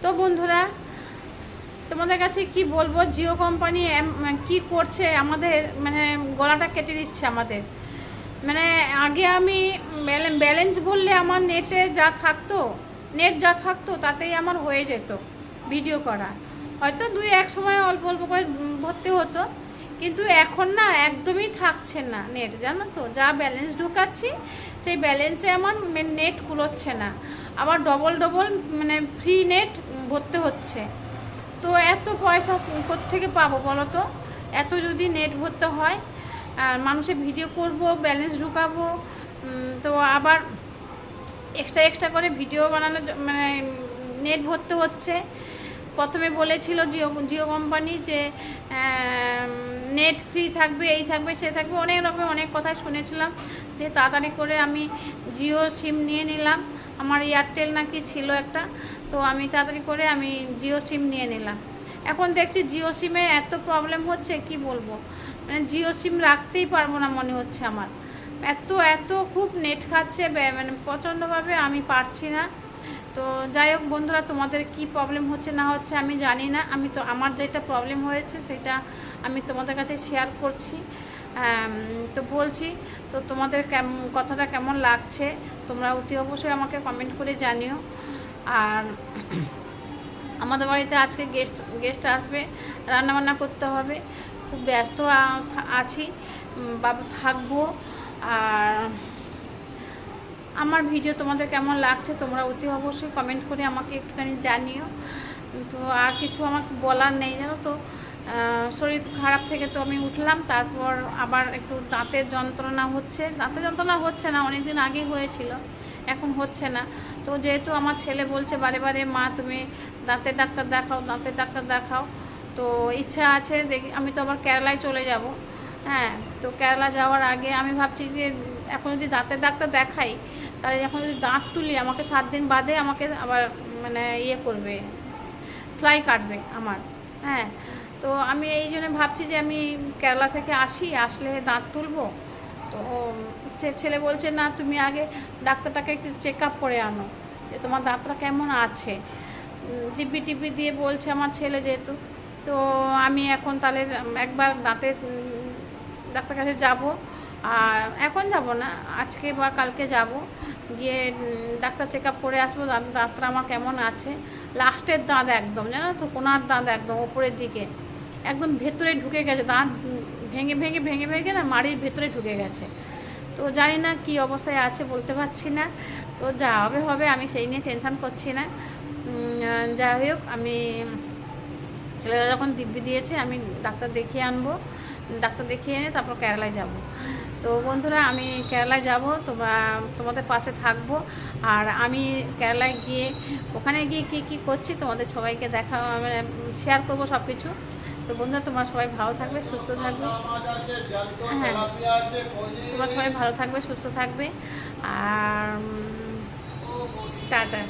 তো বন্ধুরা, তোমাদের কাছে কি বলবো, জিও কোম্পানি কি করছে আমাদের, মানে গলাটা কেটে দিচ্ছে আমাদের। মানে আগে আমি ব্যালেন্স ভরলে আমার নেট যা থাকতো তাতেই আমার হয়ে যেত ভিডিও করা। হয়তো দুই এক সময় অল্প অল্প করে ভরতে হতো, কিন্তু এখন না একদমই থাকছে না নেট, জানো তো। যা ব্যালেন্স ঢুকাচ্ছি সেই ব্যালেন্সে আমার নেট কুলোচ্ছে না, আবার ডবল ডবল মানে ফ্রি নেট ভরতে হচ্ছে। তো এত পয়সা কোত্থেকে পাবো বলো তো? এত যদি নেট ভরতে হয়, আর মানুষের ভিডিও করব, ব্যালেন্স ঢুকাবো, তো আবার এক্সট্রা এক্সট্রা করে ভিডিও বানানো, মানে নেট ভরতে হচ্ছে। প্রথমে বলেছিল জিও জিও কোম্পানি যে নেট ফ্রি থাকবে, এই থাকবে, সে থাকবে, অনেক রকম অনেক কথাই শুনেছিলাম। যে তাড়াতাড়ি করে আমি জিও সিম নিয়ে নিলাম। আমার এয়ারটেল নাকি ছিল একটা, তো আমি তাড়াতাড়ি করে আমি জিও সিম নিয়ে নিলাম। এখন দেখছি জিও সিমে এত প্রবলেম হচ্ছে, কি বলবো, মানে জিও সিম রাখতেই পারবো না মনে হচ্ছে আমার। এত এত খুব নেট খাচ্ছে, মানে প্রচণ্ডভাবে, আমি পারছি না। তো যাই হোক বন্ধুরা, তোমাদের কি প্রবলেম হচ্ছে না হচ্ছে আমি জানি না। আমি তো আমার যেটা প্রবলেম হয়েছে সেটা আমি তোমাদের কাছে শেয়ার করছি, তো বলছি। তো তোমাদের কথাটা কেমন লাগছে তোমরা অতি অবশ্যই আমাকে কমেন্ট করে জানিও। আর আমাদের বাড়িতে আজকে গেস্ট আসবে, রান্নাবান্না করতে হবে, খুব ব্যস্ত আছি, বাবা থাকবো। আর আমার ভিডিও তোমাদের কেমন লাগছে তোমরা অতি অবশ্যই কমেন্ট করে আমাকে একটুখানি জানিও। তো আর কিছু আমার বলার নেই, জানো তো। শরীর খারাপ থেকে তো আমি উঠলাম, তারপর আবার একটু দাঁতের যন্ত্রণা হচ্ছে না, অনেক দিন আগেই হয়েছিল, এখন হচ্ছে না। তো যেহেতু আমার ছেলে বলছে বারে বারে, মা তুমি দাঁতের ডাক্তার দেখাও, তো ইচ্ছা আছে দেখি। আমি তো আবার কেরালায় চলে যাব, হ্যাঁ। তো কেরালা যাওয়ার আগে আমি ভাবছি যে এখন যদি দাঁতের ডাক্তার দেখাই, তাহলে এখন যদি দাঁত তুলি আমাকে 7 দিন বাদে আমাকে আবার মানে করবে, সেলাই কাটবে আমার, হ্যাঁ। তো আমি এই জন্য ভাবছি যে আমি কেরালা থেকে আসলে দাঁত তুলবো। তো ছেলে বলছে না, তুমি আগে ডাক্তারটাকে একটু চেক আপ করে আনো যে তোমার দাঁতটা কেমন আছে। দিব্যি টিব্বি দিয়ে বলছে আমার ছেলে যেহেতু। তো আমি এখন তাহলে একবার দাঁতের ডাক্তার কাছে যাব। আর এখন যাব না, আজকে বা কালকে যাব, গিয়ে ডাক্তার চেক আপ করে আসবো দাঁতটা আমার কেমন আছে। লাস্টের দাঁত একদম, জানো তো, কোনার দাঁত একদম ওপরের দিকে একদম ভেতরে ঢুকে গেছে, দাঁত ভেঙে ভেঙে ভেঙে ভেঙে না মাড়ির ভেতরে ঢুকে গেছে। তো জানি না কি অবস্থায় আছে, বলতে পারছি না। তো যা হবে হবে, আমি সেই নিয়ে টেনশান করছি না। যাই হোক, আমি ছেলেরা যখন দিব্যি দিয়েছে আমি ডাক্তার দেখিয়ে আনবো, ডাক্তার দেখিয়ে এনে তারপর কেরালায় যাব। তো বন্ধুরা, আমি কেরালায় যাব, তোমাদের পাশে থাকবো। আর আমি কেরালায় গিয়ে ওখানে গিয়ে কী করছি তোমাদের সবাইকে মানে শেয়ার করবো সব কিছু। তো বন্ধুরা, তোমরা সবাই ভালো থাকবে, সুস্থ থাকবে। হ্যাঁ, তোমরা সবাই ভালো থাকবে, সুস্থ থাকবে। আর টাটা।